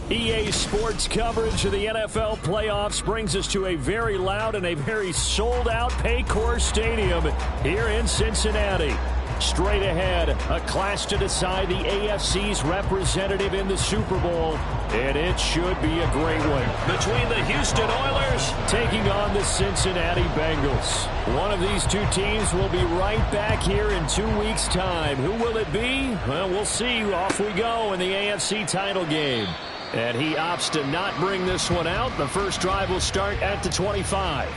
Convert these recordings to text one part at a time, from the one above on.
EA Sports coverage of the NFL playoffs brings us to a very loud and a very sold-out Paycor Stadium here in Cincinnati. Straight ahead, a clash to decide the AFC's representative in the Super Bowl, and it should be a great one. Between the Houston Oilers taking on the Cincinnati Bengals. One of these two teams will be right back here in 2 weeks' time. Who will it be? Well, we'll see. Off we go in the AFC title game. And he opts to not bring this one out. The first drive will start at the 25.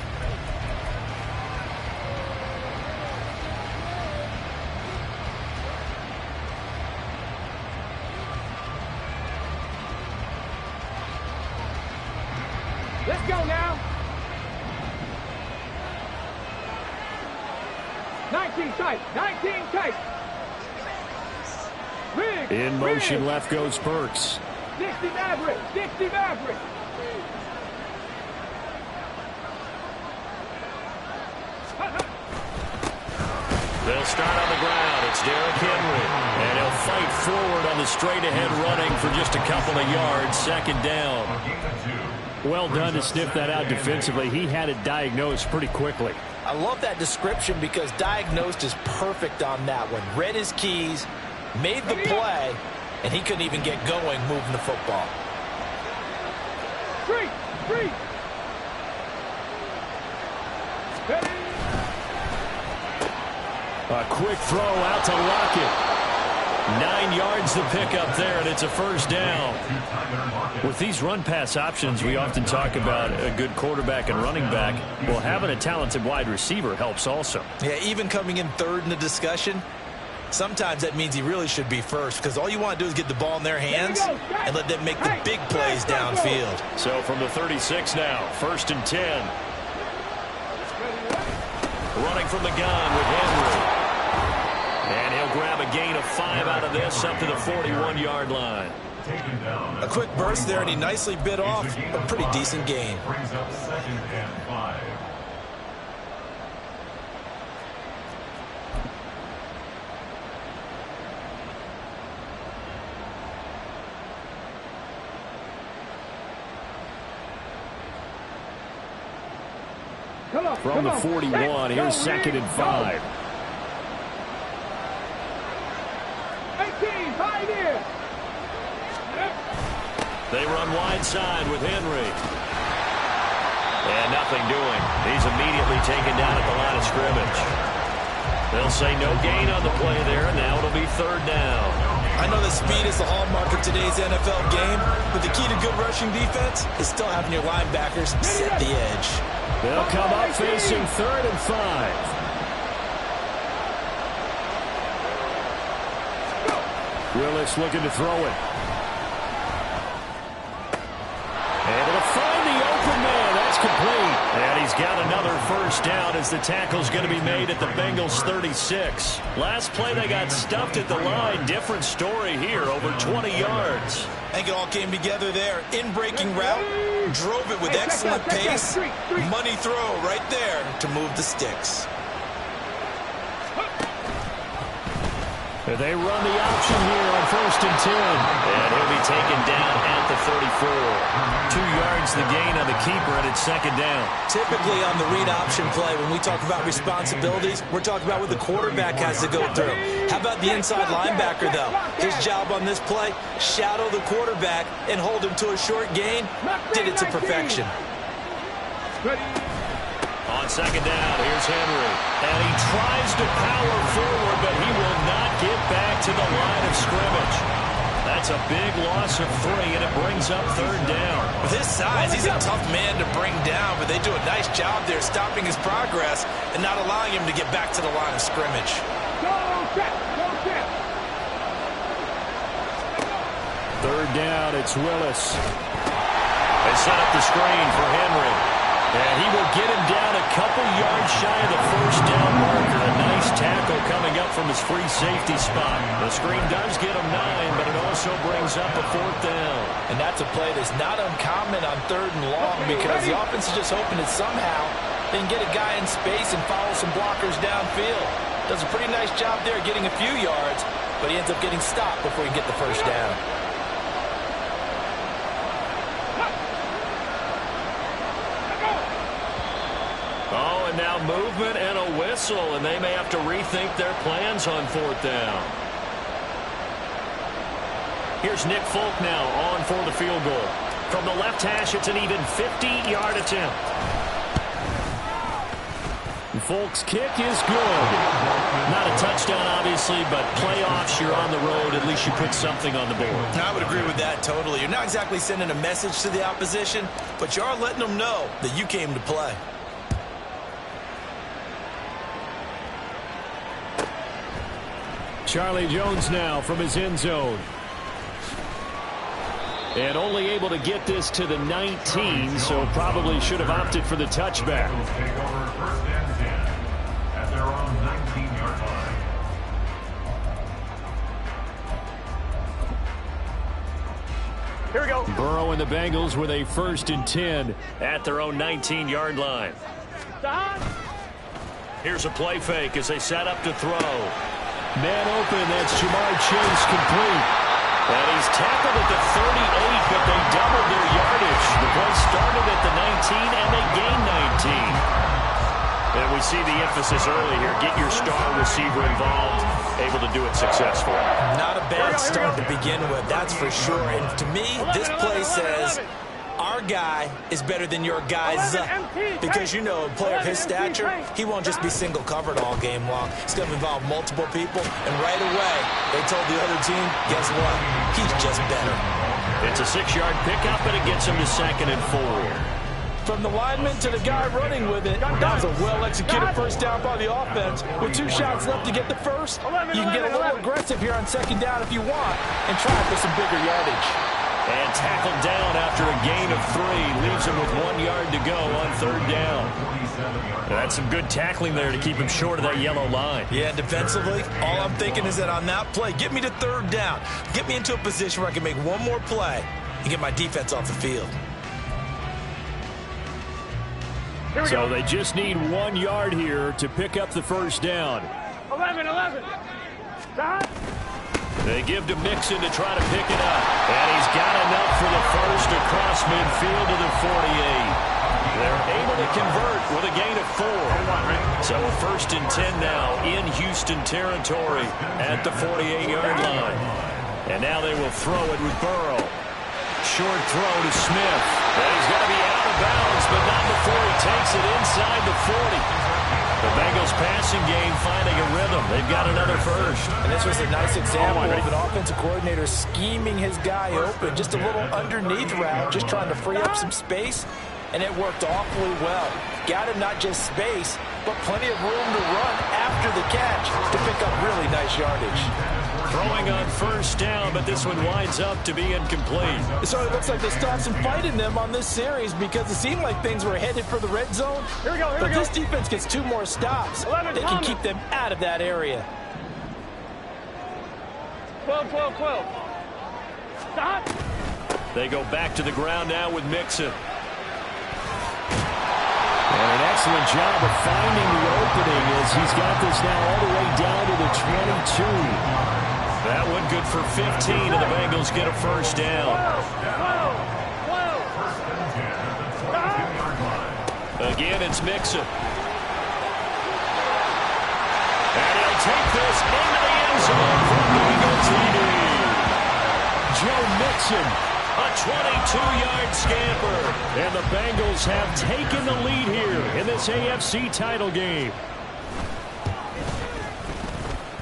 Let's go now. 19 tight. 19 tight. In motion, left goes Burks. 60 Maverick. 60 Maverick. They'll start on the ground. It's Derrick Henry. And he'll fight forward on the straight-ahead running for just a couple of yards. Second down. Well done to sniff that out defensively. He had it diagnosed pretty quickly. I love that description because diagnosed is perfect on that one. Read his keys, made the play, and he couldn't even get going moving the football. Free. A quick throw out to Lockett. 9 yards to pick up there, and it's a first down. With these run-pass options, we often talk about a good quarterback and running back. Well, having a talented wide receiver helps also. Yeah, even coming in third in the discussion, sometimes that means he really should be first because all you want to do is get the ball in their hands and let them make the big plays downfield. So from the 36 now, 1st and 10. Running from the gun with Henry. And he'll grab a gain of 5 out of this up to the 41-yard line. A quick burst there, and he nicely bit off a pretty decent gain. Brings up 2nd and 5. From the 41, here's 2nd and 5. 18, pioneer. They run wide side with Henry. And nothing doing. He's immediately taken down at the line of scrimmage. They'll say no gain on the play there, and now it'll be 3rd down. I know that speed is the hallmark of today's NFL game, but the key to good rushing defense is still having your linebackers set the edge. They'll come up facing 3rd and 5. Willis looking to throw it. And it'll find the open man. That's complete. And he's got another first down as the tackle's going to be made at the Bengals 36. Last play they got stuffed at the line. Different story here, over 20 yards. I think it all came together there. In-breaking route, drove it with excellent pace. Money throw right there to move the sticks. They run the option here on 1st and 10. And he'll be taken down at the 34. 2 yards the gain on the keeper, and it's 2nd down. Typically on the read option play, when we talk about responsibilities, we're talking about what the quarterback has to go through. How about the inside linebacker, though? His job on this play, shadow the quarterback and hold him to a short gain. Did it to perfection. On second down, here's Henry. And he tries to power forward, but he will not get back to the line of scrimmage. That's a big loss of 3, and it brings up third down. With his size, he's a tough man to bring down, but they do a nice job there stopping his progress and not allowing him to get back to the line of scrimmage. Go check. Third down, it's Willis. They set up the screen for Henry. And he will get him down a couple yards shy of the first down marker. A nice tackle coming up from his free safety spot. The screen does get him 9, but it also brings up a 4th down. And that's a play that's not uncommon on 3rd and long because the offense is just hoping that somehow they can get a guy in space and follow some blockers downfield. Does a pretty nice job there getting a few yards, but he ends up getting stopped before he can get the first down. Oh, and now movement and a whistle, and they may have to rethink their plans on 4th down. Here's Nick Folk now on for the field goal. From the left hash, it's an even 50-yard attempt. Folk's kick is good. Not a touchdown, obviously, but playoffs, you're on the road. At least you put something on the board. I would agree with that totally. You're not exactly sending a message to the opposition, but you are letting them know that you came to play. Charlie Jones now from his end zone. And only able to get this to the 19, so probably should have opted for the touchback. Take over 1st and 10 at their own 19-yard line. Here we go. Burrow and the Bengals with a 1st and 10 at their own 19-yard line. Stop. Here's a play fake as they set up to throw. Man open, that's Jamar Chase complete. And he's tackled at the 38, but they doubled their yardage. The play started at the 19, and they gained 19. And we see the emphasis early here. Get your star receiver involved, able to do it successfully. Not a bad start to begin with, that's for sure. And to me, this play says our guy is better than your guy's. Because, you know, a player of his stature, he won't just be single covered all game long. It's going to involve multiple people. And right away, they told the other team, guess what? He's just better. It's a 6-yard pickup, and it gets him to 2nd and 4. From the lineman to the guy running with it, that was a well-executed first down by the offense. With 2 shots left to get the first, you can get a little aggressive here on 2nd down if you want and try for some bigger yardage. And tackled down after a gain of 3. Leaves him with 1 yard to go on 3rd down. That's some good tackling there to keep him short of that yellow line. Yeah, defensively, all I'm thinking is that on that play, get me to 3rd down. Get me into a position where I can make one more play and get my defense off the field. So they just need 1 yard here to pick up the first down. 11. Stop. They give to Mixon to try to pick it up. And he's got enough for the first across midfield to the 48. They're able to convert with a gain of 4. So 1st and 10 now in Houston territory at the 48-yard line. And now they will throw it with Burrow. Short throw to Smith. And he's going to be out of bounds, but not before he takes it inside the 40. The Bengals passing game finding a rhythm. They've got another first. And this was a nice example of an offensive coordinator scheming his guy open. Just a little underneath route, just trying to free up some space. And it worked awfully well. Got him not just space, but plenty of room to run after the catch to pick up really nice yardage. Throwing on 1st down, but this one winds up to be incomplete. So it looks like they still have some fight in them on this series because it seemed like things were headed for the red zone. Here we go. But this defense gets 2 more stops. They can keep them out of that area. 12. Stop. They go back to the ground now with Mixon. And an excellent job of finding the opening as he's got this now all the way down to the 22. That one good for 15, and the Bengals get a first down. 12. Again, it's Mixon. And he'll take this into the end zone for Bengal TD. Joe Mixon A 22-yard scamper. And the Bengals have taken the lead here in this AFC title game.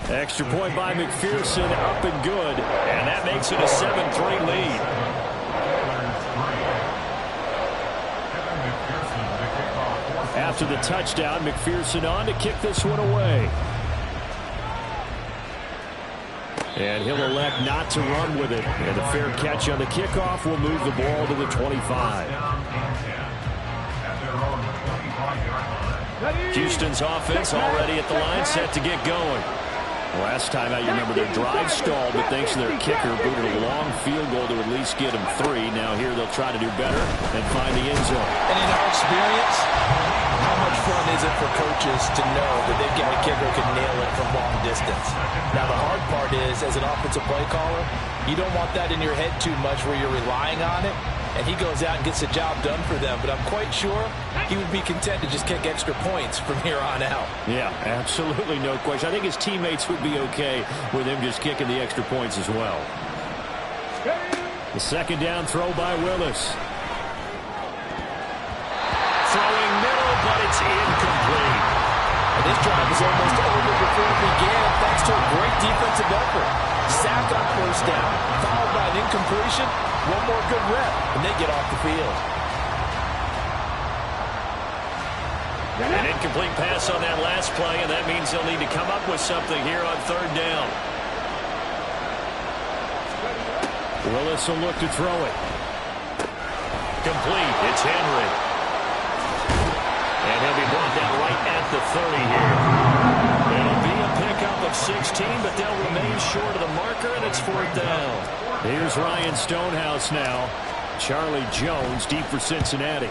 Extra point by McPherson, up and good. And that makes it a 7-3 lead. After the touchdown, McPherson on to kick this one away. And he'll elect not to run with it. And a fair catch on the kickoff will move the ball to the 25. Houston's offense already at the line, set to get going. Last time out, you remember their drive stalled, but thanks to their kicker, booted a long field goal to at least get them 3. Now here they'll try to do better and find the end zone. And in our experience, how much fun is it for coaches to know that they've got a kicker who can nail it from long distance? Now the hard part is, as an offensive play caller, you don't want that in your head too much where you're relying on it. And he goes out and gets the job done for them. But I'm quite sure he would be content to just kick extra points from here on out. Yeah, absolutely no question. I think his teammates would be okay with him just kicking the extra points as well. The second down throw by Willis. Throwing middle, but it's incomplete. And this drive is almost over before it began, thanks to a great defensive effort. Sack on first down, followed by an incompletion. One more good rep, and they get off the field. An incomplete pass on that last play, and that means they'll need to come up with something here on third down. Willis will look to throw it. Complete. It's Henry. And he'll be brought down right at the 30 here. It'll be a pickup of 16, but they'll remain short of the marker, and it's fourth down. Here's Ryan Stonehouse now. Charlie Jones deep for Cincinnati.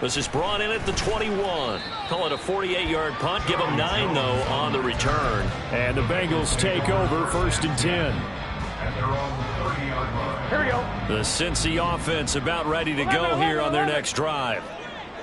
This is brought in at the 21. Call it a 48-yard punt. Give them 9, though, on the return. And the Bengals take over first and 10. Here we go. The Cincy offense about ready to go here on their next drive.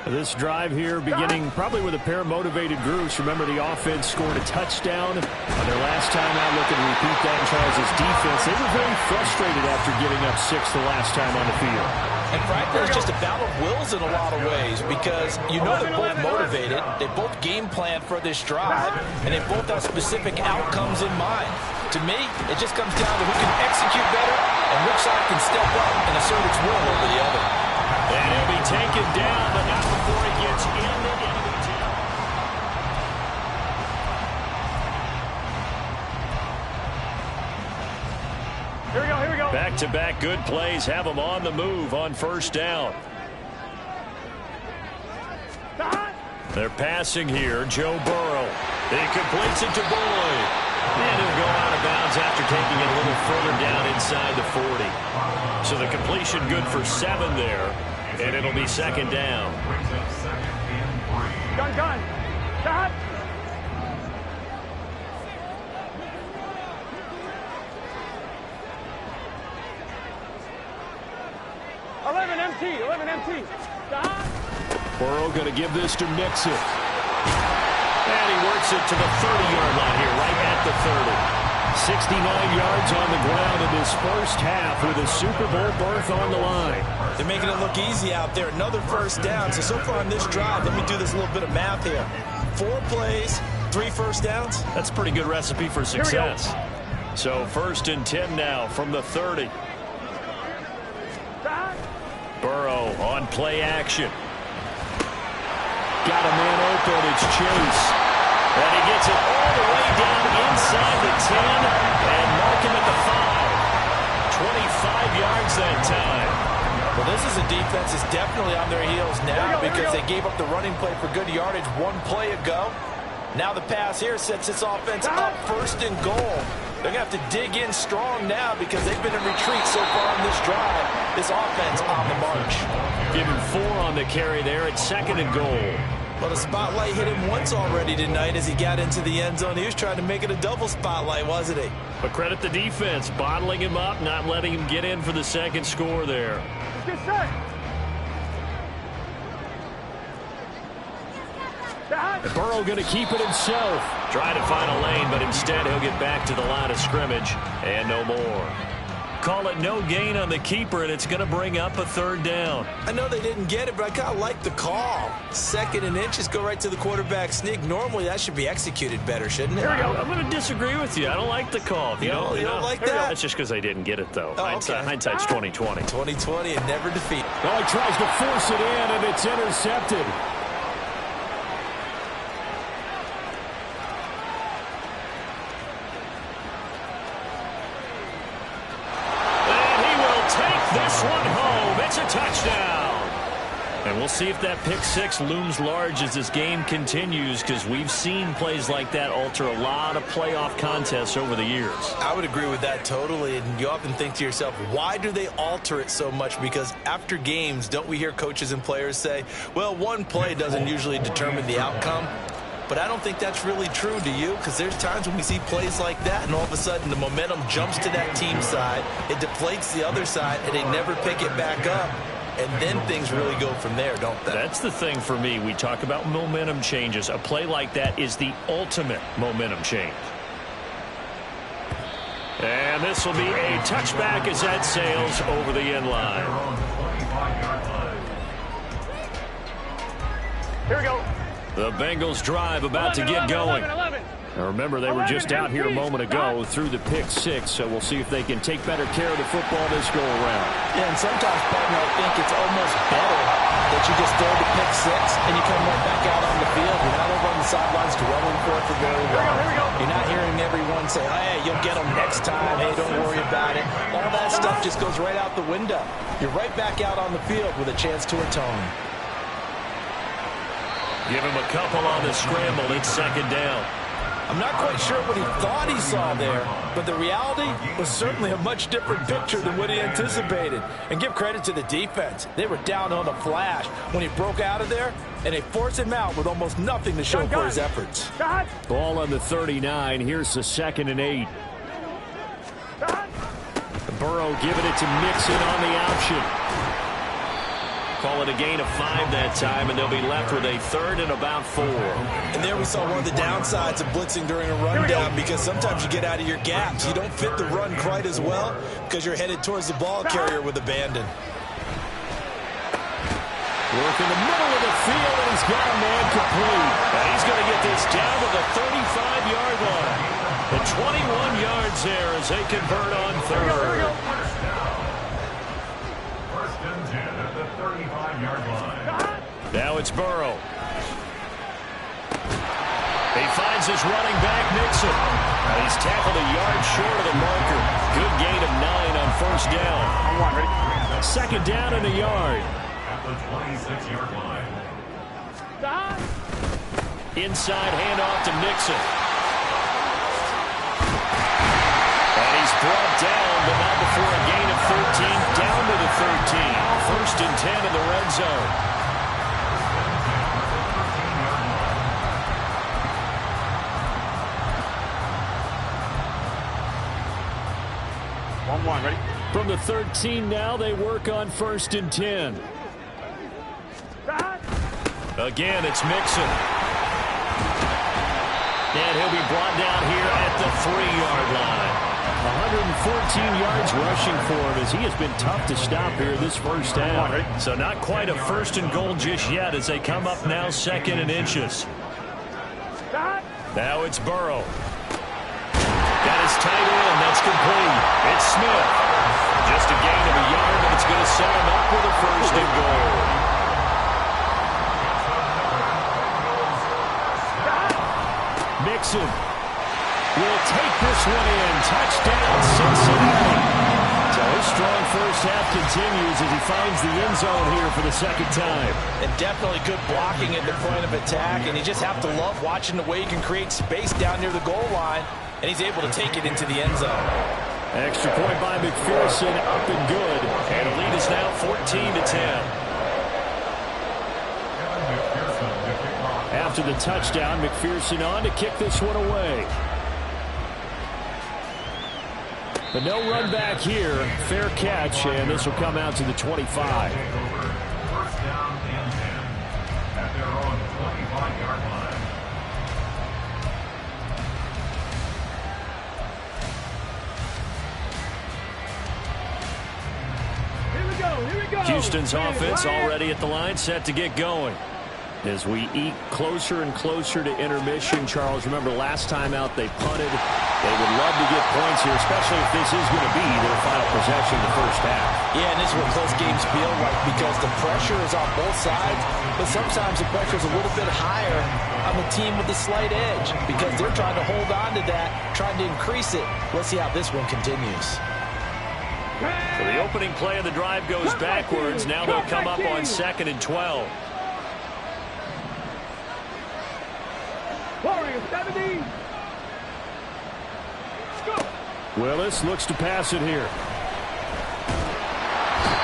This drive here beginning probably with a pair of motivated groups. Remember, the offense scored a touchdown on their last time out. Looking to repeat that in Charles' defense. They were very frustrated after giving up 6 the last time on the field. And frankly, it's just a battle of wills in a lot of ways because you know they're both motivated. They both game plan for this drive, and they both have specific outcomes in mind. To me, it just comes down to who can execute better and which side can step up and assert its will over the other. And he'll be taken down, but not before he gets into the town. Here we go, here we go. Back-to-back good plays have them on the move on first down. They're passing here. Joe Burrow. He completes it to Boyd. And he'll go out of bounds after taking it a little further down inside the 40. So the completion good for 7 there. And it'll be second down. Gun. Shot. Eleven empty. Shot. Burrow going to give this to Mixon. And he works it to the 30-yard line here, right at the 30. 69 yards on the ground in this first half with a Super Bowl berth on the line. They're making it look easy out there. Another first down. So far on this drive, let me do this little bit of math here. 4 plays, 3 first downs. That's a pretty good recipe for success. So first and 10 now from the 30. Burrow on play action. Got a man open. It's Chase. And he gets it all the way down inside the 10 and mark him at the 5. 25 yards that time. Well, this is a defense that's definitely on their heels now because they gave up the running play for good yardage 1 play ago. Now the pass here sets this offense up first and goal. They're going to have to dig in strong now because they've been in retreat so far on this drive. This offense on the march. Give him 4 on the carry there at second and goal. Well, the spotlight hit him once already tonight as he got into the end zone. He was trying to make it a double spotlight, wasn't he? But credit the defense, bottling him up, not letting him get in for the second score there. Get set. And Burrow going to keep it himself. Trying to find a lane, but instead he'll get back to the line of scrimmage and no more. Call it no gain on the keeper, and it's going to bring up a third down. I know they didn't get it, but I kind of like the call. 2nd and inches, go right to the quarterback sneak. Normally, that should be executed better, shouldn't it? Here we go. I'm going to disagree with you. I don't like the call. You don't like that? That's just because I didn't get it, though. Oh, okay. Hindsight's 20/20. 20/20 and never defeat. Well, he tries to force it in, and it's intercepted. This one home. It's a touchdown. And we'll see if that pick six looms large as this game continues, because we've seen plays like that alter a lot of playoff contests over the years. I would agree with that totally. And you often think to yourself, why do they alter it so much? Because after games, don't we hear coaches and players say, well, one play doesn't usually determine the outcome? But I don't think that's really true, do you? Because there's times when we see plays like that, and all of a sudden the momentum jumps to that team side, it deflates the other side, and they never pick it back up. And then things really go from there, don't they? That's the thing for me. We talk about momentum changes. A play like that is the ultimate momentum change. And this will be a touchback as that sails over the end line. Here we go. The Bengals drive about to get going. Now remember, they were just out here a moment ago through the pick six, so we'll see if they can take better care of the football this go around. Yeah, and sometimes, partner, I think it's almost better that you just throw the pick six and you come right back out on the field. You're not over on the sidelines dwelling for it for very long. You're not hearing everyone say, hey, you'll get them next time. Hey, don't worry about it. All that stuff just goes right out the window. You're right back out on the field with a chance to atone. Give him a couple on the scramble. It's 2nd down. I'm not quite sure what he thought he saw there, but the reality was certainly a much different picture than what he anticipated. And give credit to the defense. They were down on the flash when he broke out of there, and they forced him out with almost nothing to show for his efforts. Ball on the 39. Here's the 2nd and 8. Burrow giving it to Mixon on the option. Call it a gain of 5 that time, and they'll be left with a 3rd and about 4. And there we saw one of the downsides of blitzing during a rundown, because sometimes you get out of your gaps. You don't fit the run quite as well because you're headed towards the ball carrier with abandon. Work in the middle of the field, and he's got a man complete. And he's going to get this down to the 35-yard line. The 21 yards there as they convert on 3rd. Now it's Burrow. He finds his running back, Mixon. He's tackled a yard short of the marker. Good gain of 9 on 1st down. 2nd down and a yard. At the 26-yard line. Inside handoff to Mixon. And he's brought down, but not before a gain of 13, down to the 13. 1st and 10 in the red zone. Ready? From the 13 now, they work on 1st and 10. Again, it's Mixon. And he'll be brought down here at the 3-yard line. 114 yards rushing for him as he has been tough to stop here this first half. So not quite a 1st and goal just yet as they come up now 2nd and inches. Now it's Burrow. Got his tight end. That's complete. It's Smith. Just a gain of a yard, but it's going to set him up with a 1st and goal. Mixon will take this one in. Touchdown, Cincinnati. So his strong first half continues as he finds the end zone here for the 2nd time. And definitely good blocking at the point of attack, and you just have to love watching the way he can create space down near the goal line, and he's able to take it into the end zone. Extra point by McPherson, up and good. And the lead is now 14-10. After the touchdown, McPherson on to kick this one away. But no run back here. Fair catch, and this will come out to the 25. 1st down and 10 at their own 25-yard line. Houston's offense already at the line, set to get going. As we eke closer and closer to intermission, Charles, remember last time out they punted. They would love to get points here, especially if this is going to be their final possession in the first half. Yeah, and this is what close games feel like because the pressure is on both sides, but sometimes the pressure is a little bit higher on the team with the slight edge because they're trying to hold on to that, trying to increase it. Let's see how this one continues. So the opening play of the drive goes backwards. Now they'll come up on 2nd and 12. Willis looks to pass it here.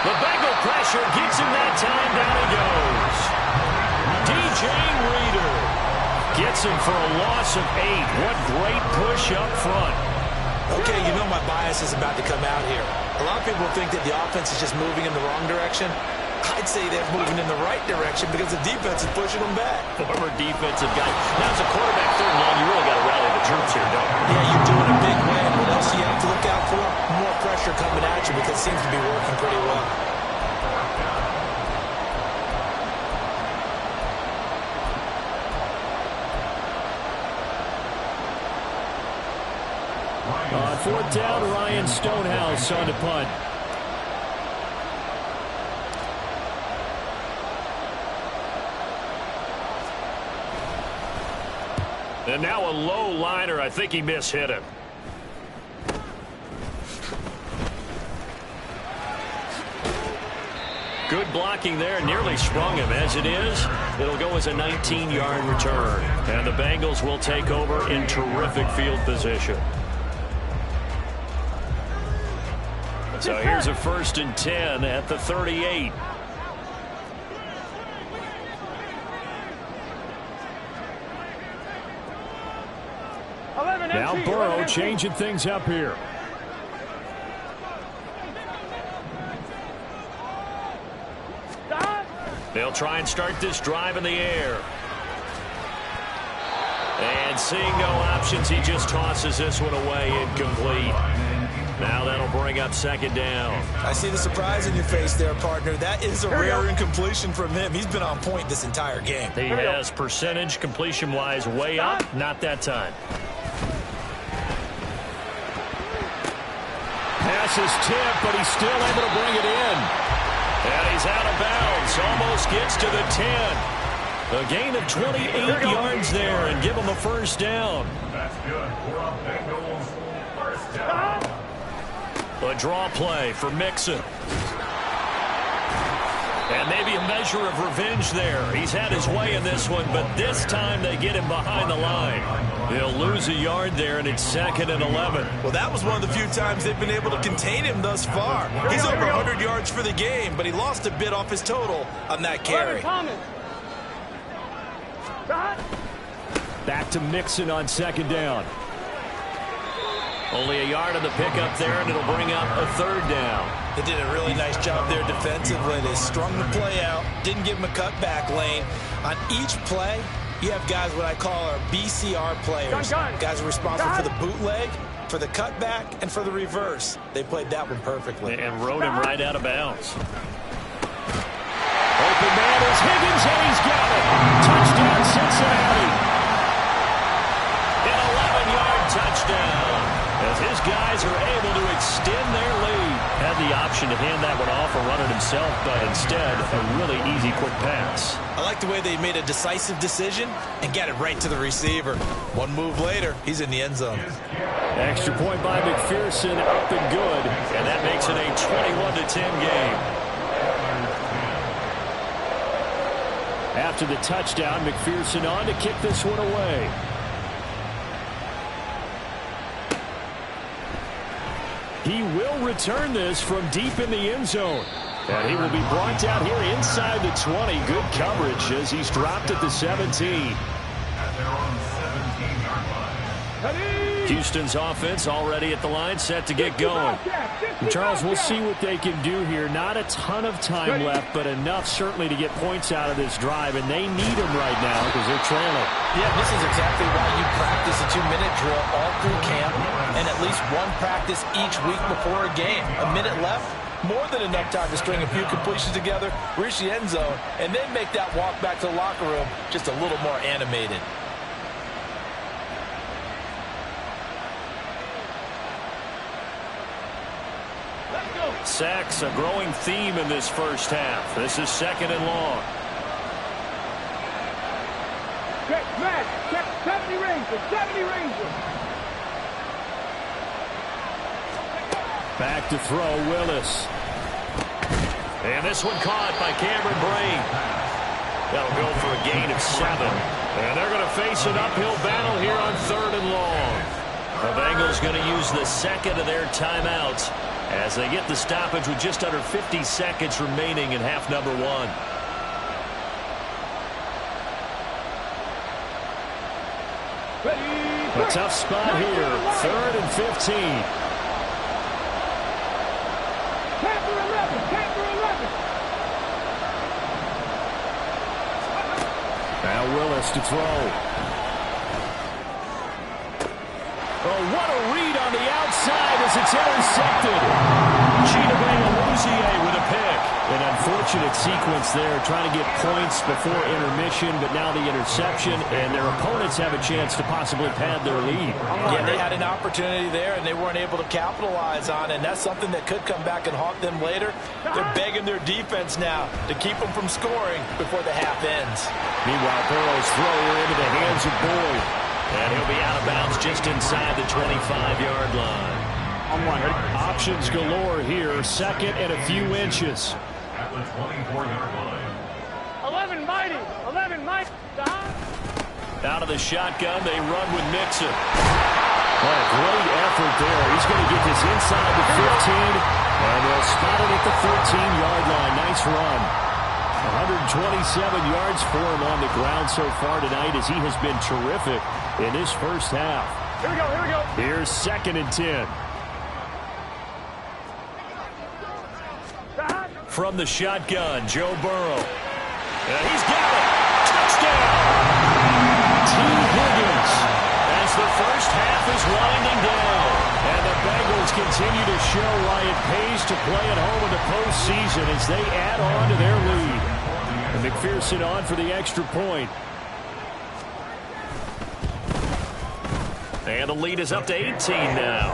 The Bengal pressure gets him that time. Down he goes. DJ Reader gets him for a loss of 8. What great push up front. Okay, you know my bias is about to come out here. A lot of people think that the offense is just moving in the wrong direction. I'd say they're moving in the right direction because the defense is pushing them back. Former defensive guy. Now it's a quarterback 3rd and long. You really got to rally the troops here, don't you? Yeah, you're doing a big win. What else do you have to look out for? More pressure coming at you because it seems to be working pretty well. On 4th down, Ryan Stonehouse on to punt. And now a low liner. I think he mishit him. Good blocking there. Nearly sprung him. As it is, it'll go as a 19-yard return. And the Bengals will take over in terrific field position. So here's a 1st and 10 at the 38. Now Burrow changing things up here. They'll try and start this drive in the air. And seeing no options, he just tosses this one away, incomplete. Now that'll bring up 2nd down. I see the surprise in your face there, partner. That is a rare incompletion from him. He's been on point this entire game. He has percentage completion-wise way up. Not that time. Pass is tipped, but he's still able to bring it in. And he's out of bounds. Almost gets to the 10. A gain of 28 yards there and give him a 1st down. That's good. We're up Bengals. 1st down. A draw play for Mixon. And maybe a measure of revenge there. He's had his way in this one, but this time they get him behind the line. He'll lose a yard there, and it's 2nd and 11. Well, that was one of the few times they've been able to contain him thus far. He's over 100 yards for the game, but he lost a bit off his total on that carry. Back to Mixon on 2nd down. Only a yard on the pickup there, and it'll bring up a 3rd down. They did a really nice job there defensively. They strung the play out, didn't give him a cutback lane. On each play, you have guys what I call our BCR players. Guys are responsible for the bootleg, for the cutback, and for the reverse. They played that one perfectly. And rode him right out of bounds. Open man is Higgins, and he's got it. Touchdown, Cincinnati. An 11-yard touchdown. As his guys are able to extend their lead. Had the option to hand that one off or run it himself, but instead, a really easy, quick pass. I like the way they made a decisive decision and got it right to the receiver. One move later, he's in the end zone. Extra point by McPherson, up and good. And that makes it a 21-10 game. After the touchdown, McPherson on to kick this one away. He will return this from deep in the end zone. And he will be brought down here inside the 20. Good coverage as he's dropped at the 17. At their own 17-yard line. Houston's offense already at the line, set to get going. And Charles, we'll see what they can do here. Not a ton of time left, but enough certainly to get points out of this drive. And they need them right now because they're trailing. Yeah, this is exactly why you practice a 2-minute drill all through camp and at least one practice each week before a game. A minute left, more than enough time to string a few completions together, reach the end zone, and then make that walk back to the locker room just a little more animated. Sacks, a growing theme in this first half. This is 2nd and long. Check, Matt. Check, 70 Rangers. 70 Rangers. Back to throw, Willis. And this one caught by Cameron Brain. That'll go for a gain of 7. And they're going to face an uphill battle here on 3rd and long. The Bengals going to use the second of their timeouts as they get the stoppage with just under 50 seconds remaining in half number 1. A tough spot here. 3rd and 15. Panther 11. Panther 11. Now Willis to throw. Oh, what a read on the outside as it's intercepted. With a pick. An unfortunate sequence there, trying to get points before intermission, but now the interception, and their opponents have a chance to possibly pad their lead. Yeah, they had an opportunity there, and they weren't able to capitalize on it, and that's something that could come back and haunt them later. They're begging their defense now to keep them from scoring before the half ends. Meanwhile, Burrow's throw into the hands of Boyd. And he'll be out of bounds just inside the 25-yard line. Options galore here. 2nd and a few inches. At the 24-yard line. 11 mighty. 11 mighty. Out of the shotgun, they run with Mixon. What a great effort there. He's going to get this inside the 15, and they'll spot it at the 13-yard line. Nice run. 127 yards for him on the ground so far tonight as he has been terrific in this first half. Here we go. Here we go. Here's 2nd and 10. From the shotgun, Joe Burrow. And he's got it. Touchdown. T. Higgins as the first half is winding down. And the Bengals continue to show why it pays to play at home in the postseason as they add on to their lead. And McPherson on for the extra point. And the lead is up to 18 now.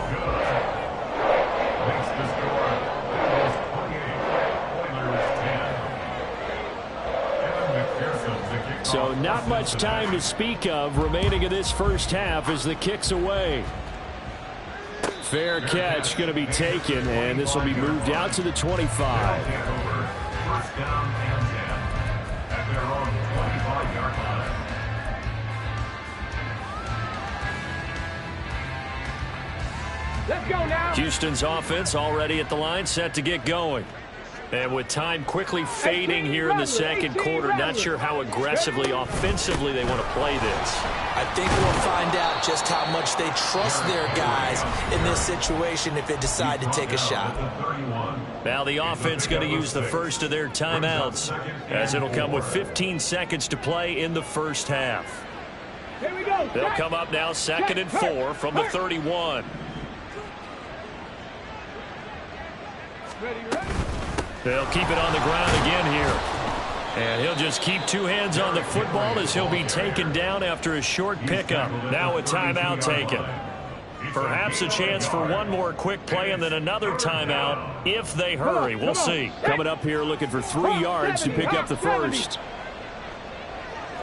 So not much time to speak of remaining in this first half as the kick's away. Fair catch going to be taken, and this will be moved out to the 25. First down and 10 at their own 25-yard line. Let's go now. Houston's offense already at the line, set to get going. And with time quickly fading here in the second quarter, not sure how aggressively, offensively they want to play this. I think we'll find out just how much they trust their guys in this situation if they decide to take a shot. Now the offense going to use the first of their timeouts as it'll come with 15 seconds to play in the first half. Here we go. They'll come up now 2nd and 4 from the 31. Ready. They'll keep it on the ground again here. And he'll just keep two hands on the football as he'll be taken down after a short pickup. Now a timeout taken. Perhaps a chance for one more quick play and then another timeout if they hurry. We'll see. Coming up here looking for 3 yards to pick up the first.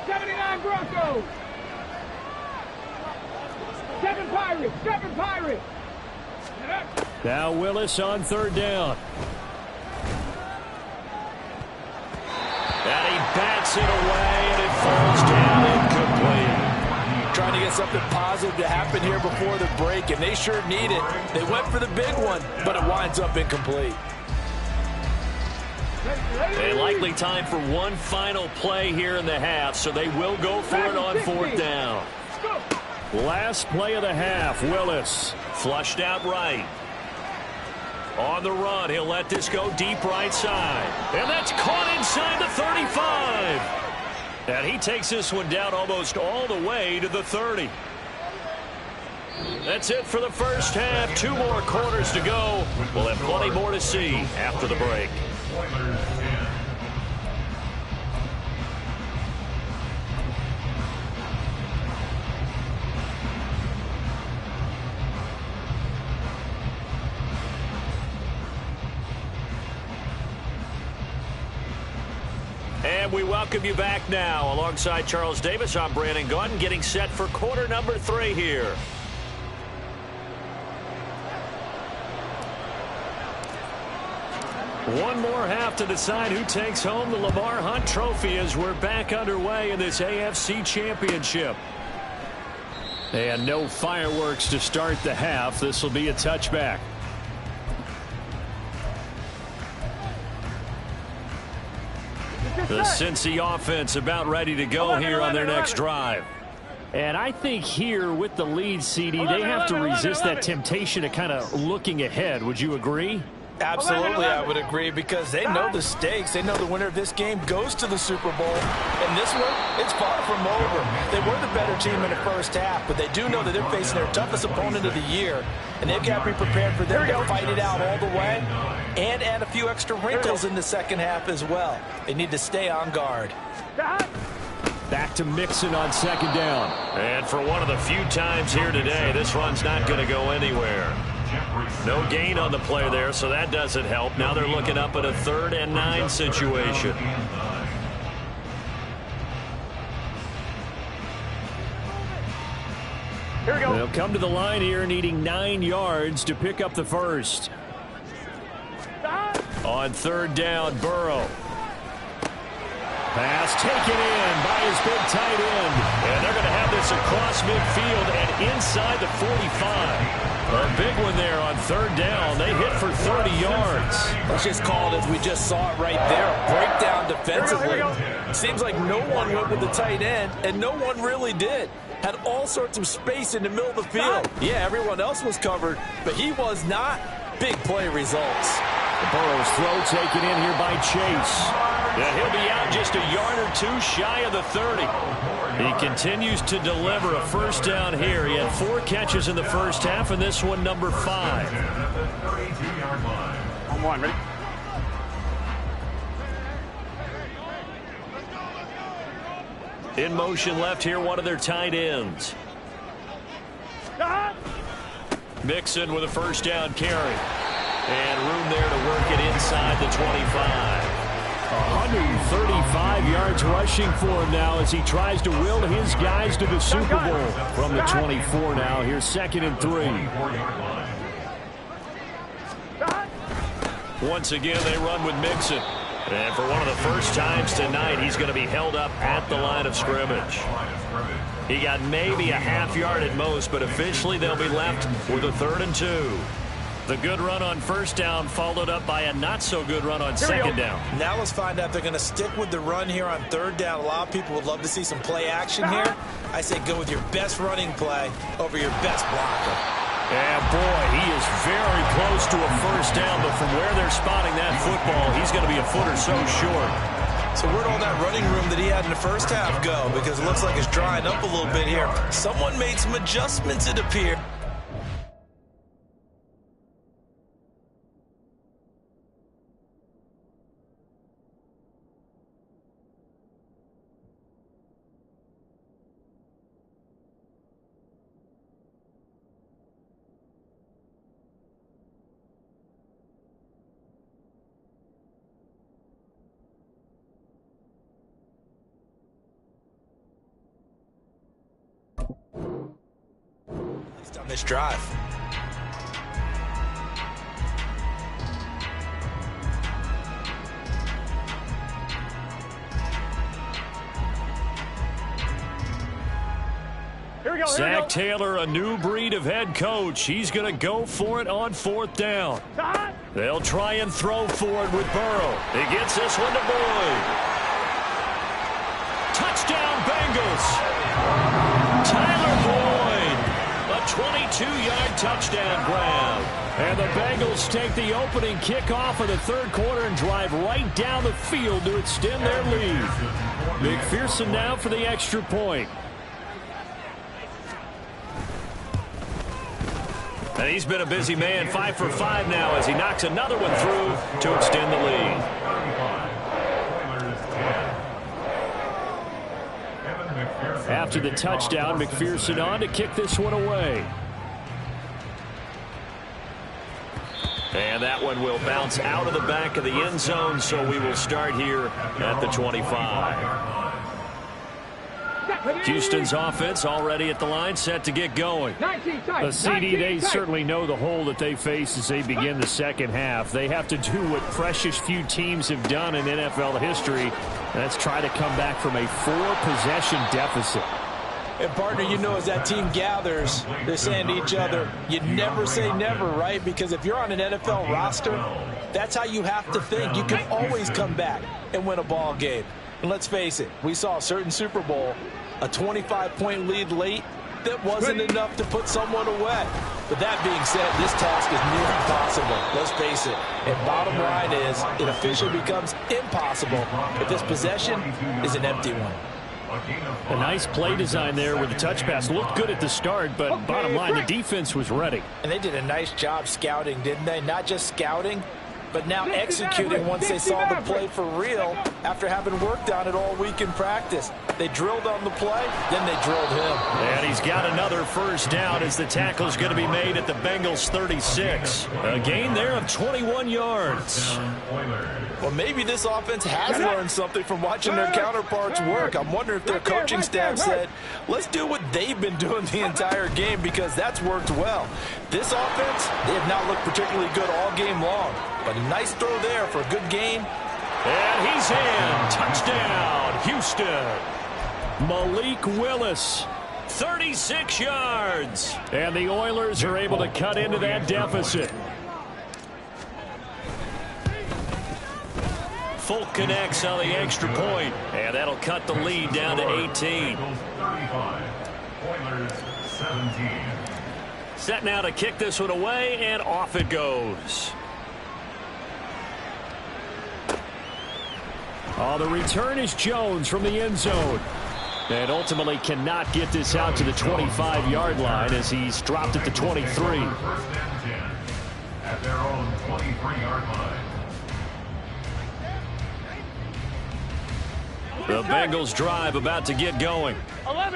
79 Broncos. 7 Pirates. 7 Pirates. Now Willis on 3rd down. And he bats it away, and it falls down incomplete. Trying to get something positive to happen here before the break, and they sure need it. They went for the big one, but it winds up incomplete. A likely time for one final play here in the half, so they will go for it on 4th down. Last play of the half, Willis. Flushed out right. On the run, he'll let this go deep right side. And that's caught inside the 35. And he takes this one down almost all the way to the 30. That's it for the first half. 2 more quarters to go. We'll have plenty more to see after the break. And we welcome you back now. Alongside Charles Davis, I'm Brandon Gaudin, getting set for quarter number 3 here. One more half to decide who takes home the Lamar Hunt Trophy as we're back underway in this AFC Championship. And no fireworks to start the half. This will be a touchback. The Cincy offense about ready to go here on their next drive. And I think here with the lead, CD, they have to resist that temptation of kind of looking ahead. Would you agree? Absolutely, I would agree, because they know the stakes. They know the winner of this game goes to the Super Bowl. And this one, it's far from over. They were the better team in the first half, but they do know that they're facing their toughest opponent of the year. And they've got to be prepared for them to fight it out all the way and add a few extra wrinkles in the second half as well. They need to stay on guard. Back to Mixon on second down. And for one of the few times here today, this run's not going to go anywhere. No gain on the play there, so that doesn't help. Now they're looking up at a 3rd and 9 situation. Here we go. They'll come to the line here needing 9 yards to pick up the first. On 3rd down, Burrow. Pass taken in by his big tight end. And they're going to have this across midfield and inside the 45. A big one there on 3rd down. They hit for 30 yards. Let's just call it as we just saw it right there. Breakdown defensively. Seems like no one went with the tight end, and no one really did. Had all sorts of space in the middle of the field. Yeah, everyone else was covered, but he was not. Big play results. Burrow's throw taken in here by Chase. And he'll be out just a yard or 2 shy of the 30. He continues to deliver a first down here. He had 4 catches in the first half, and this one number 5. Home one, ready? In motion left here, one of their tight ends. Mixon with a first down carry. And room there to work it inside the 25. 135 yards rushing for him now as he tries to will his guys to the Super Bowl from the 24 now. Here's 2nd and 3. Once again, they run with Mixon. And for one of the first times tonight, he's going to be held up at the line of scrimmage. He got maybe a half yard at most, but officially they'll be left with a 3rd and 2. The good run on first down followed up by a not-so-good run on second down. Now let's find out if they're going to stick with the run here on 3rd down. A lot of people would love to see some play action here. I say go with your best running play over your best blocker. And boy, he is very close to a first down, but from where they're spotting that football, he's going to be a foot or so short. So where'd all that running room that he had in the first half go? Because it looks like it's drying up a little bit here. Someone made some adjustments, it appeared. On this drive. Here we go. Zach Taylor, a new breed of head coach. He's going to go for it on 4th down. They'll try and throw for it with Burrow. He gets this one to Boyd. Touchdown, Bengals. Tyler Boyd, a 22-yard touchdown grab. And the Bengals take the opening kickoff of the 3rd quarter and drive right down the field to extend their lead. McPherson now for the extra point. And he's been a busy man, 5 for 5 now as he knocks another one through to extend the lead. After the touchdown, McPherson on to kick this one away. And that one will bounce out of the back of the end zone, so we will start here at the 25. Houston's offense already at the line, set to get going. The CD, they certainly know the hole that they face as they begin the second half. They have to do what precious few teams have done in NFL history, and that's try to come back from a 4-possession deficit. And, partner, you know, as that team gathers, they're saying to each other, you never say never, right? Because if you're on an NFL roster, that's how you have to think. You can always come back and win a ball game. And let's face it, we saw a certain Super Bowl, a 25-point lead late, that wasn't enough to put someone away. But that being said, this task is near impossible. Let's face it. And bottom line is, it officially becomes impossible if this possession is an empty one. A nice play design there with the touch pass. Looked good at the start, but bottom line, the defense was ready. And they did a nice job scouting, didn't they? Not just scouting, but now executing once they saw the play for real after having worked on it all week in practice. They drilled on the play, then they drilled him. And he's got another first down as the tackle's going to be made at the Bengals 36. A gain there of 21 yards. Well, maybe this offense has learned something from watching their counterparts work. I'm wondering if their coaching staff said, let's do what they've been doing the entire game, because that's worked well. This offense, they have not looked particularly good all game long. But a nice throw there for a good gain. And he's in. Touchdown, Houston. Malik Willis, 36 yards. And the Oilers are able to cut into that deficit. Folk connects on the extra point, and that'll cut the lead down to 18. 35. Oilers 17. Set now to kick this one away, and off it goes. Oh, the return is Jones from the end zone. And ultimately cannot get this out to the 25-yard line as he's dropped at the 23. First and 10 at their own 23-yard line. The Bengals drive about to get going.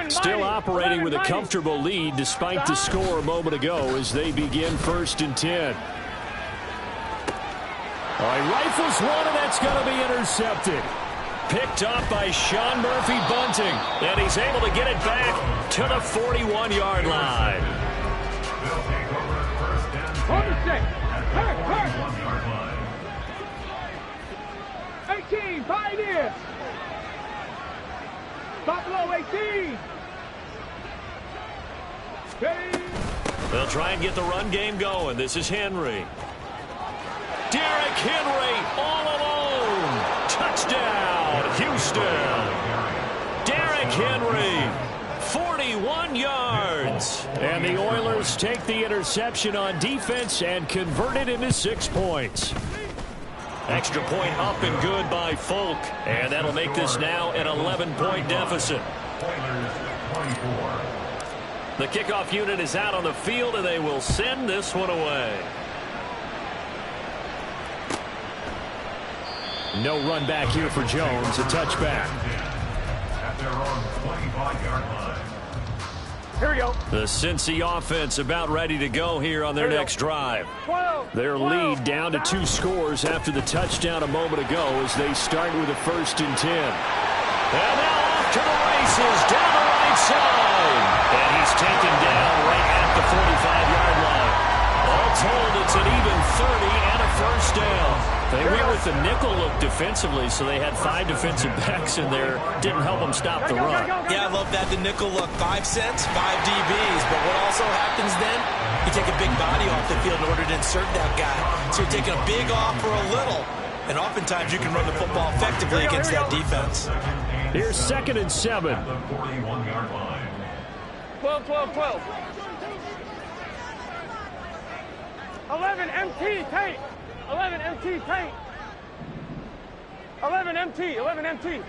Still operating with a comfortable lead despite the score a moment ago as they begin 1st and 10. All right, rifles one, and that's going to be intercepted. Picked up by Sean Murphy Bunting, and he's able to get it back to the 41-yard line. They'll take over at first and 10 at the 41-yard line. 18, Pioneers. Buffalo 18. They'll try and get the run game going. This is Henry. Derrick Henry all alone. Touchdown, Houston. Derrick Henry, 41 yards. And the Oilers take the interception on defense and convert it into 6 points. Extra point up and good by Folk. And that'll make this now an 11-point deficit. The kickoff unit is out on the field, and they will send this one away. No run back here for Jones. A touchback. At their own 25-yard line. Here we go. The Cincy offense about ready to go here on their next drive. Their lead down to 2 scores after the touchdown a moment ago as they start with a 1st and 10. And now off to the races down the right side. And he's taken down right at the 45-yard line. All told, it's an even 30 and a first down. They went with the nickel look defensively, so they had 5 defensive backs in there. Didn't help them stop the run. Yeah, I love that, the nickel look. 5 cents, 5 DBs. But what also happens then, you take a big body off the field in order to insert that guy. So you're taking a big off for a little. And oftentimes you can run the football effectively against that defense. Here's 2nd and 7. At the 41-yard line. 12, 12, 12. 11 MT, tape. 11 MT, tape. 11 MT, 11 MT.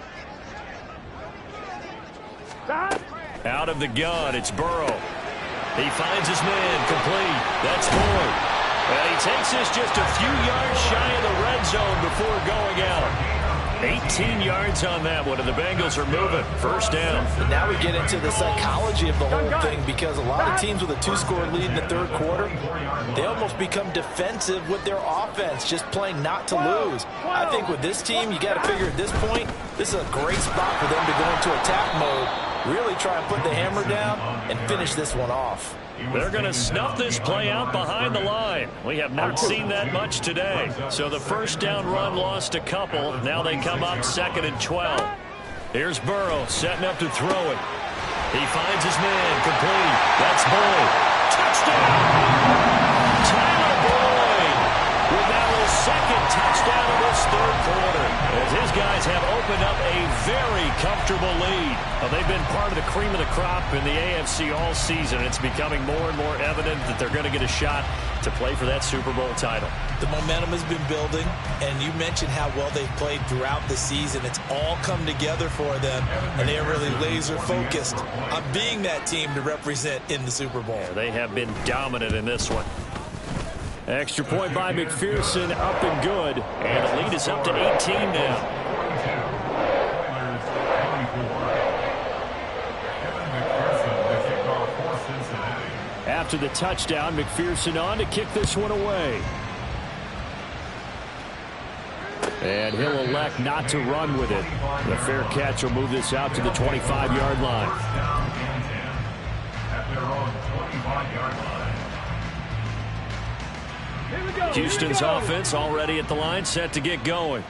Out of the gun, it's Burrow. He finds his man, complete. That's Boyd. And he takes this just a few yards shy of the red zone before going out. 18 yards on that one, and the Bengals are moving. First down. And now we get into the psychology of the whole thing, because a lot of teams with a 2-score lead in the third quarter, they almost become defensive with their offense, just playing not to lose. I think with this team, you got to figure at this point, this is a great spot for them to go into attack mode, really try and put the hammer down and finish this one off. They're going to snuff this play out behind the line. We have not seen that much today. So the first down run lost a couple. Now they come up 2nd and 12. Here's Burrow setting up to throw it. He finds his man, complete. That's Boyd. Touchdown! Tyler Boyd with now his 2nd touchdown of this third quarter, as his guys have opened up a very comfortable lead. Well, they've been part of the cream of the crop in the AFC all season. It's becoming more and more evident that they're going to get a shot to play for that Super Bowl title. The momentum has been building, and you mentioned how well they've played throughout the season. It's all come together for them, and they are really laser focused on being that team to represent in the Super Bowl. Yeah, they have been dominant in this one. Extra point by McPherson, up and good, and the lead is up to 18 now. After the touchdown, McPherson on to kick this one away. And he'll elect not to run with it. The fair catch will move this out to the 25-yard line. Houston's offense already at the line, set to get going.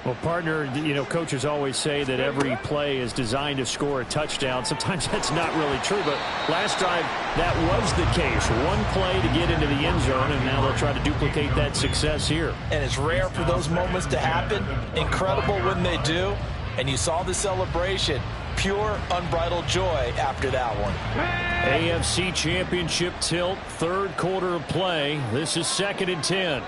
Well, partner, you know, coaches always say that every play is designed to score a touchdown. Sometimes that's not really true, but last drive that was the case. One play to get into the end zone, and now they'll try to duplicate that success here. And it's rare for those moments to happen. Incredible when they do. And you saw the celebration. Pure, unbridled joy after that one. AFC Championship tilt, third quarter of play. This is 2nd and 10.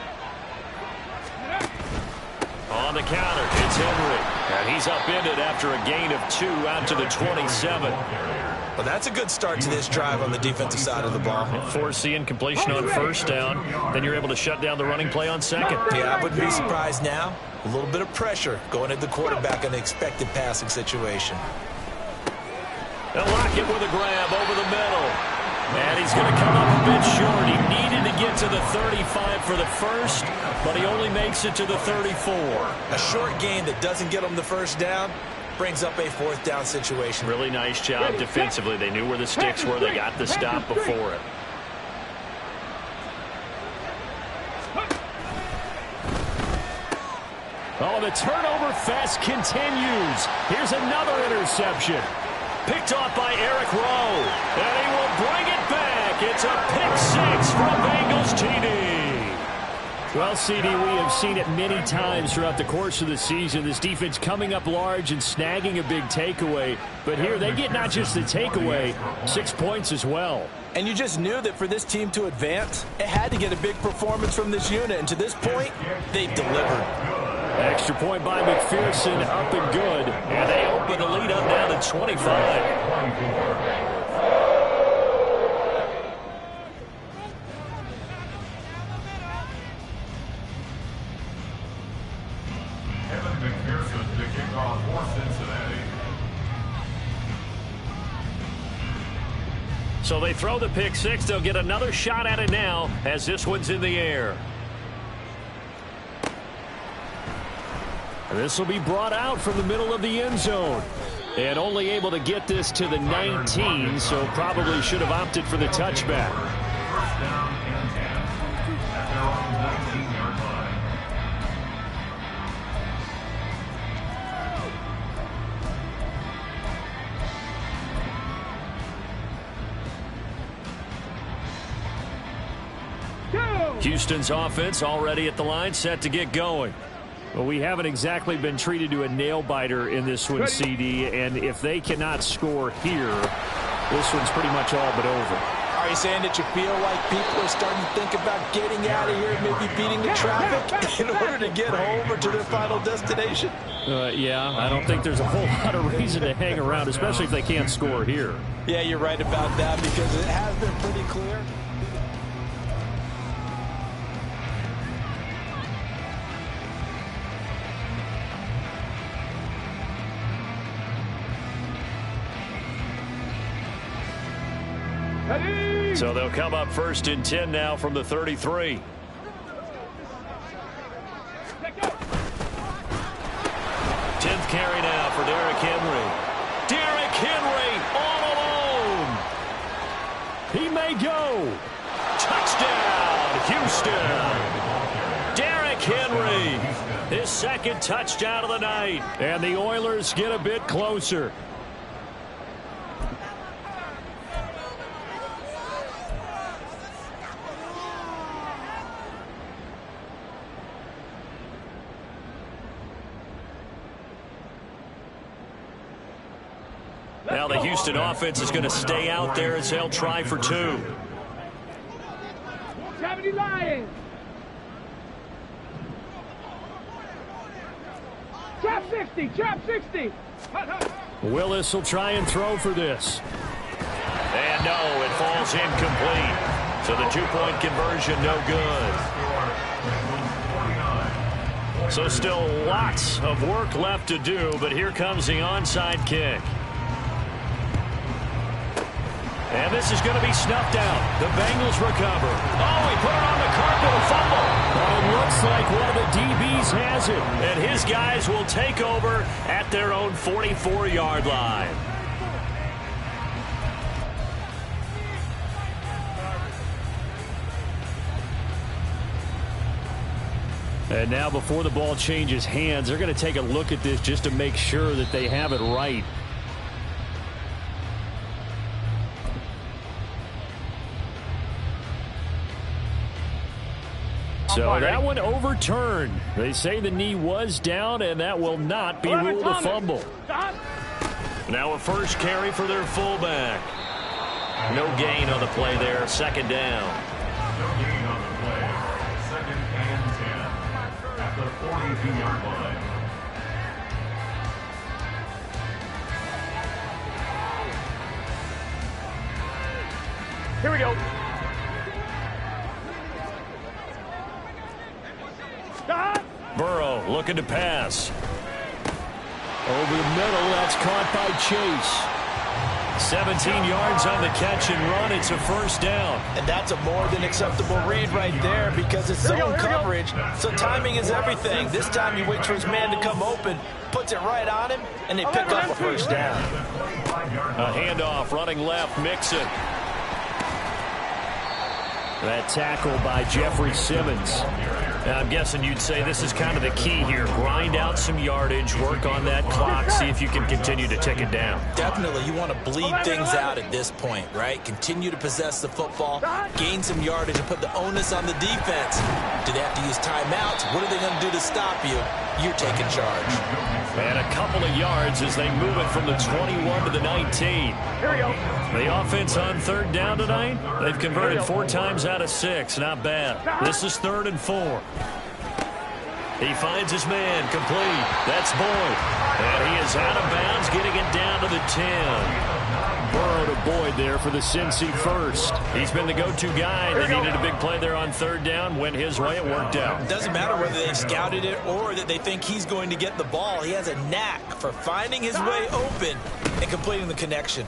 On the counter, it's Henry. And he's upended after a gain of 2 out to the 27. Well, that's a good start to this drive on the defensive side of the ball. Force the incompletion on first down. Then you're able to shut down the running play on second. Yeah, I wouldn't be surprised now. A little bit of pressure going at the quarterback in the expected passing situation. And Lockett with a grab over the middle. And he's going to come up a bit short. He needed to get to the 35 for the first, but he only makes it to the 34. A short gain that doesn't get him the first down brings up a 4th down situation. Really nice job defensively. They knew where the sticks were. They got the stop before it. Oh, the turnover fest continues. Here's another interception. Picked off by Eric Rowe. And he will bring it back. It's a pick-6 from Bengals TD. Well, CD, we have seen it many times throughout the course of the season. This defense coming up large and snagging a big takeaway. But here they get not just the takeaway, 6 points as well. And you just knew that for this team to advance, it had to get a big performance from this unit. And to this point, they've delivered. Extra point by McPherson, up and good. And they open the lead up now to 25. McPherson to kick off for Cincinnati. So they throw the pick-6. They'll get another shot at it now as this one's in the air. This will be brought out from the middle of the end zone. And only able to get this to the 19, so probably should have opted for the touchback. First down and 10 at their own 19-yard line. Houston's offense already at the line, set to get going. Well, we haven't exactly been treated to a nail-biter in this one, CD, and if they cannot score here, this one's pretty much all but over. Are you saying that you feel like people are starting to think about getting out of here, maybe beating the traffic in order to get home or to their final destination? Yeah, I don't think there's a whole lot of reason to hang around, especially if they can't score here. Yeah, you're right about that because it has been pretty clear. So they'll come up 1st and 10 now from the 33. Tenth carry now for Derrick Henry. Derrick Henry all alone. He may go. Touchdown, Houston. Derrick Henry, his 2nd touchdown of the night. And the Oilers get a bit closer. Now the Houston offense is going to stay out there as they'll try for 2. Lions. Trap 60, trap 60. Willis will try and throw for this. And no, it falls incomplete. So the 2-point conversion no good. So still lots of work left to do, but here comes the onside kick. And this is going to be snuffed out. The Bengals recover. Oh, he put it on the carpet, a fumble. But it looks like one of the DBs has it. And his guys will take over at their own 44-yard line. And now before the ball changes hands, they're going to take a look at this just to make sure that they have it right. So that one overturned. They say the knee was down, and that will not be ruled a fumble. Now a first carry for their fullback. No gain on the play there. 2nd down. No gain on the play. 2nd and 10 at the 42-yard line. Here we go. Burrow looking to pass. Over the middle, that's caught by Chase. 17 yards on the catch and run. It's a 1st down. And that's a more than acceptable read right there because it's zone coverage. So timing is everything. This time he waits for his man to come open, puts it right on him, and they pick up a 1st down. A handoff running left, Mixon. That tackle by Jeffrey Simmons. And I'm guessing you'd say this is kind of the key here. Grind out some yardage, work on that clock, see if you can continue to tick it down. Definitely. You want to bleed things out at this point, right? Continue to possess the football, gain some yardage, and put the onus on the defense. Do they have to use timeouts? What are they going to do to stop you? You're taking charge. And a couple of yards as they move it from the 21 to the 19. Here we go. The offense on 3rd down tonight, they've converted 4 times out of 6. Not bad. This is 3rd and 4. He finds his man, complete. That's Boyd. And he is out of bounds, getting it down to the 10. Burrow to Boyd there for the Cincy first. He's been the go-to guy. They needed a big play there on 3rd down. Went his way. It worked out. Doesn't matter whether they scouted it or that they think he's going to get the ball. He has a knack for finding his way open and completing the connection.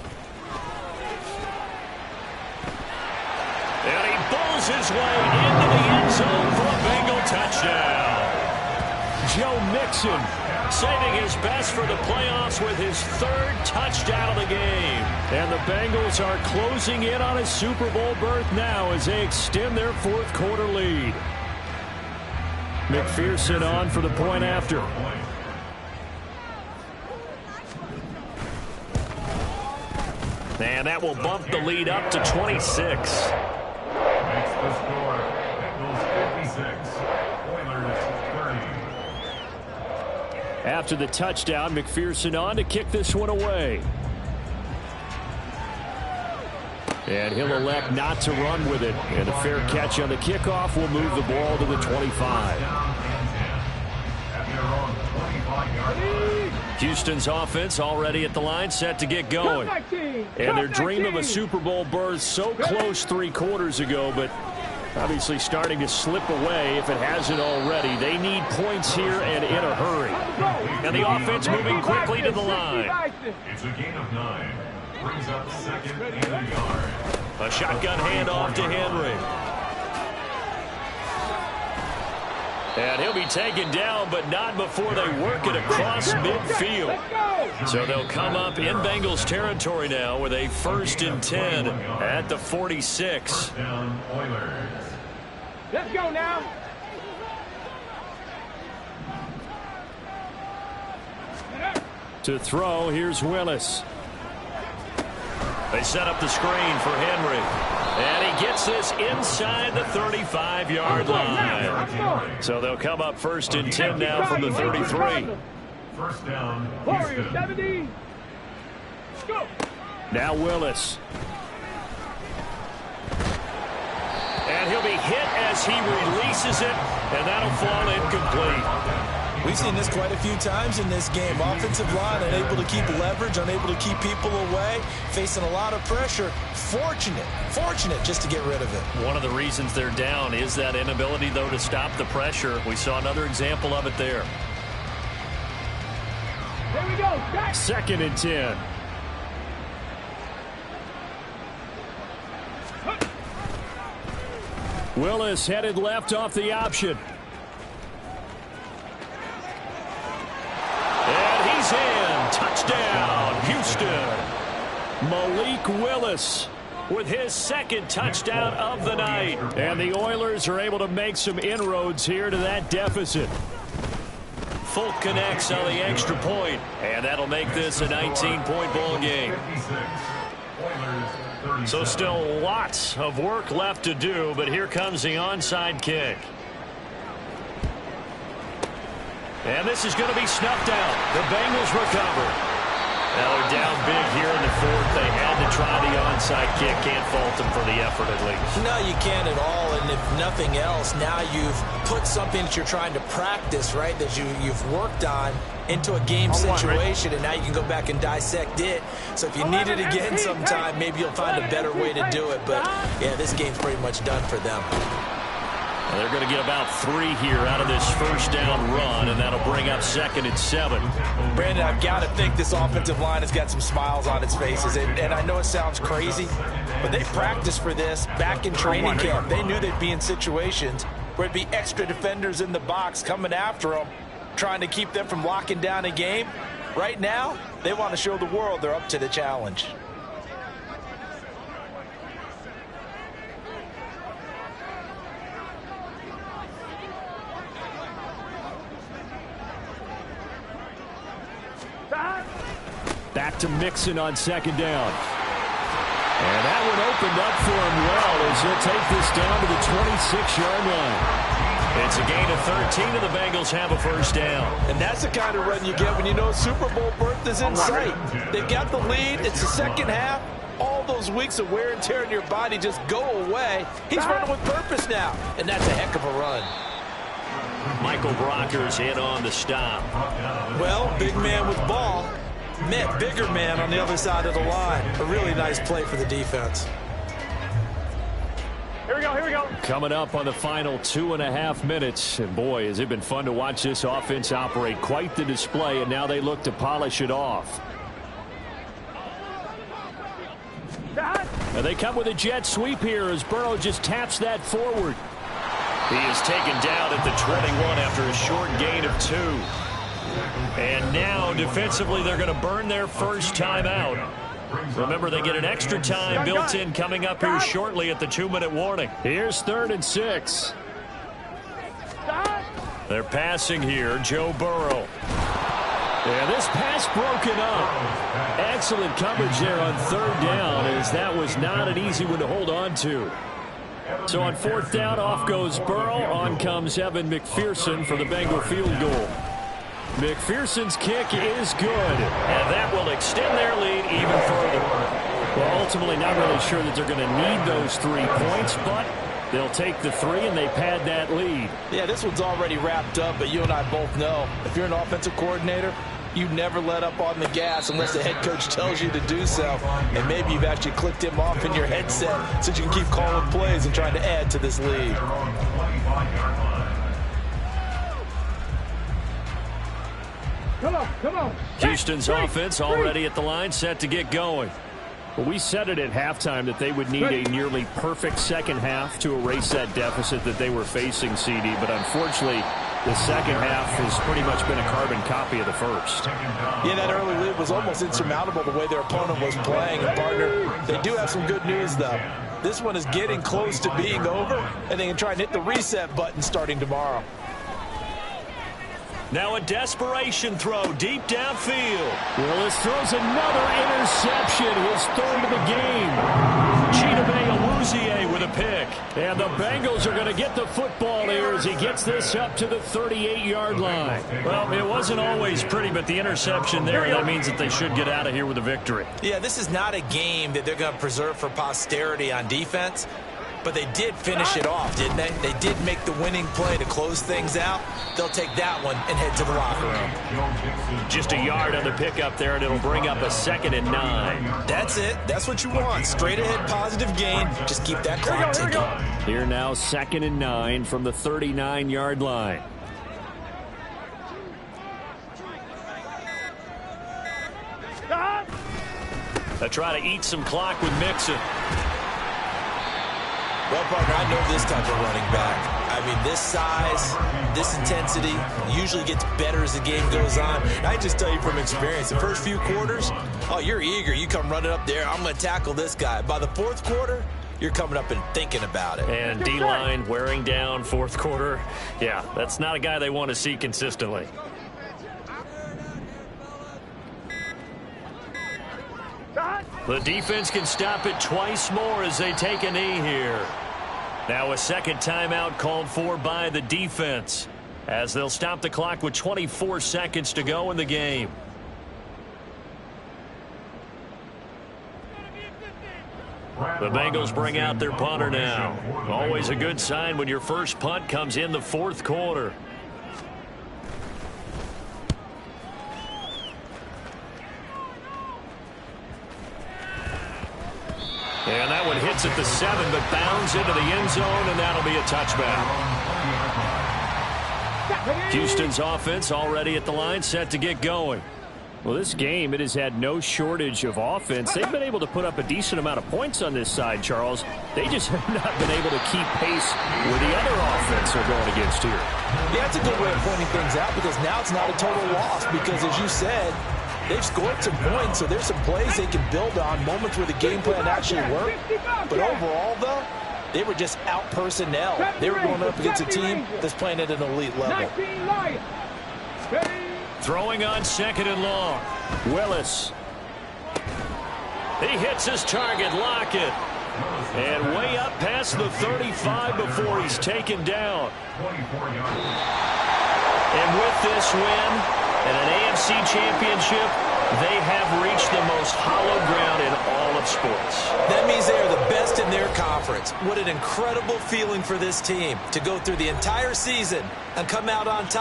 And he bowls his way into the end zone for a Bengal touchdown. Joe Mixon saving his best for the playoffs with his 3rd touchdown of the game. And the Bengals are closing in on a Super Bowl berth now as they extend their 4th quarter lead. McPherson on for the point after. And that will bump the lead up to 26. Makes the score. Bengals 56. Oilers 30. After the touchdown, McPherson on to kick this one away. And he'll elect not to run with it. And a fair catch on the kickoff will move the ball to the 25. Houston's offense already at the line, set to get going. And their dream of a Super Bowl berth so close 3 quarters ago, but obviously starting to slip away if it hasn't already. They need points here and in a hurry. And the offense moving quickly to the line. It's a gain of 9. Brings up second and a yard. A shotgun handoff to Henry. And he'll be taken down, but not before they work it across midfield. So they'll come up in Bengals territory now with a 1st and 10 at the 46. First down, Oilers. Let's go now. To throw, here's Willis. They set up the screen for Henry. And he gets this inside the 35-yard line. So they'll come up 1st and 10 now from the 33. First down, Warriors, Houston. 70. Go. Now Willis. And he'll be hit as he releases it, and that'll fall incomplete. We've seen this quite a few times in this game. Offensive line unable to keep leverage, unable to keep people away, facing a lot of pressure. Fortunate just to get rid of it. One of the reasons they're down is that inability, though, to stop the pressure. We saw another example of it there. Here we go. 2nd and 10. Willis headed left off the option. And he's in. Touchdown, Houston. Malik Willis with his 2nd touchdown of the night. And the Oilers are able to make some inroads here to that deficit. Folk connects on the extra point, and that'll make this a 19-point ball game. So still lots of work left to do, but here comes the onside kick. And this is going to be snuffed out. The Bengals recover. Now they're down big here in the 4th. They had to try the onside kick. Can't fault them for the effort at least. No, you can't at all. And if nothing else, now you've put something that you're trying to practice, right, that you've worked on into a game situation, and now you can go back and dissect it. So if you need it again sometime, maybe you'll find a better way to do it. But, yeah, this game's pretty much done for them. Well, they're going to get about 3 here out of this 1st down run, and that'll bring up 2nd and 7. Brandon, I've got to think this offensive line has got some smiles on its faces. And I know it sounds crazy, but they practiced for this back in training camp. They knew they'd be in situations where it'd be extra defenders in the box coming after them, trying to keep them from locking down a game. Right now, they want to show the world they're up to the challenge. Back to Mixon on 2nd down. And that one opened up for him well as he'll take this down to the 26-yard line. It's a gain of 13, and the Bengals have a 1st down. And that's the kind of run you get when you know Super Bowl berth is in sight. They've got the lead. It's the 2nd half. All those weeks of wear and tear in your body just go away. He's running with purpose now, and that's a heck of a run. Michael Brockers in on the stop. Well, big man with ball met bigger man on the other side of the line. A really nice play for the defense. Here we go. Coming up on the final 2.5 minutes. And boy, has it been fun to watch this offense operate. Quite the display, and now they look to polish it off. And they come with a jet sweep here as Burrow just taps that forward. He is taken down at the 21 after a short gain of 2. And now, defensively, they're going to burn their 1st timeout. Remember, they get an extra time built in coming up here shortly at the 2-minute warning. Here's 3rd and 6. They're passing here, Joe Burrow. And this pass broken up. Excellent coverage there on 3rd down, as that was not an easy one to hold on to. So on 4th down, off goes Burrow. On comes Evan McPherson for the Bengal field goal. McPherson's kick is good, and that will extend their lead even further. Well, ultimately not really sure that they're going to need those 3 points, but they'll take the 3 and they pad that lead. Yeah, this one's already wrapped up, but you and I both know if you're an offensive coordinator, you never let up on the gas unless the head coach tells you to do so. And maybe you've actually clicked him off in your headset so you can keep calling plays and trying to add to this lead. Come on. Houston's offense already at the line, set to get going. Well, we said it at halftime that they would need a nearly perfect second half to erase that deficit that they were facing, CD. But unfortunately, the second half has pretty much been a carbon copy of the first. Yeah, that early lead was almost insurmountable the way their opponent was playing. And, partner, they do have some good news, though. This one is getting close to being over, and they can try and hit the reset button starting tomorrow. Now a desperation throw deep downfield. Willis throws another interception, his third of the game. Hou Cin with a pick. And the Bengals are going to get the football here as he gets this up to the 38-yard line. Well, it wasn't always pretty, but the interception there, that means that they should get out of here with a victory. Yeah, this is not a game that they're going to preserve for posterity on defense. But they did finish it off, didn't they? They did make the winning play to close things out. They'll take that one and head to the locker room. Just a yard on the pickup there, and it'll bring up a 2nd and 9. That's it. That's what you want. Straight ahead positive gain. Just keep that clock ticking. Here now, 2nd and 9 from the 39-yard line. They try to eat some clock with Mixon. Well, partner, I know this type of running back. I mean, this size, this intensity usually gets better as the game goes on. And I just tell you from experience, the first few quarters, oh, you're eager. You come running up there, I'm going to tackle this guy. By the fourth quarter, you're coming up and thinking about it. And D-line wearing down fourth quarter. Yeah, that's not a guy they want to see consistently. The defense can stop it twice more as they take a knee here. Now a second timeout called for by the defense as they'll stop the clock with 24 seconds to go in the game. The Bengals bring out their punter now. Always a good sign when your first punt comes in the fourth quarter. And that one hits at the 7, but bounds into the end zone, and that'll be a touchback. Houston's offense already at the line, set to get going. Well, this game, it has had no shortage of offense. They've been able to put up a decent amount of points on this side, Charles. They just have not been able to keep pace with the other offense they're going against here. Yeah, that's a good way of pointing things out because now it's not a total loss because, as you said, they've scored some points, so there's some plays they can build on, moments where the game plan actually worked. But overall, though, they were just out personnel. They were going up against a team that's playing at an elite level. Throwing on 2nd and long. Willis. He hits his target, Lockett. And way up past the 35 before he's taken down. And with this win and an AFC championship, they have reached the most hallowed ground in all of sports. That means they are the best in their conference. What an incredible feeling for this team to go through the entire season and come out on top.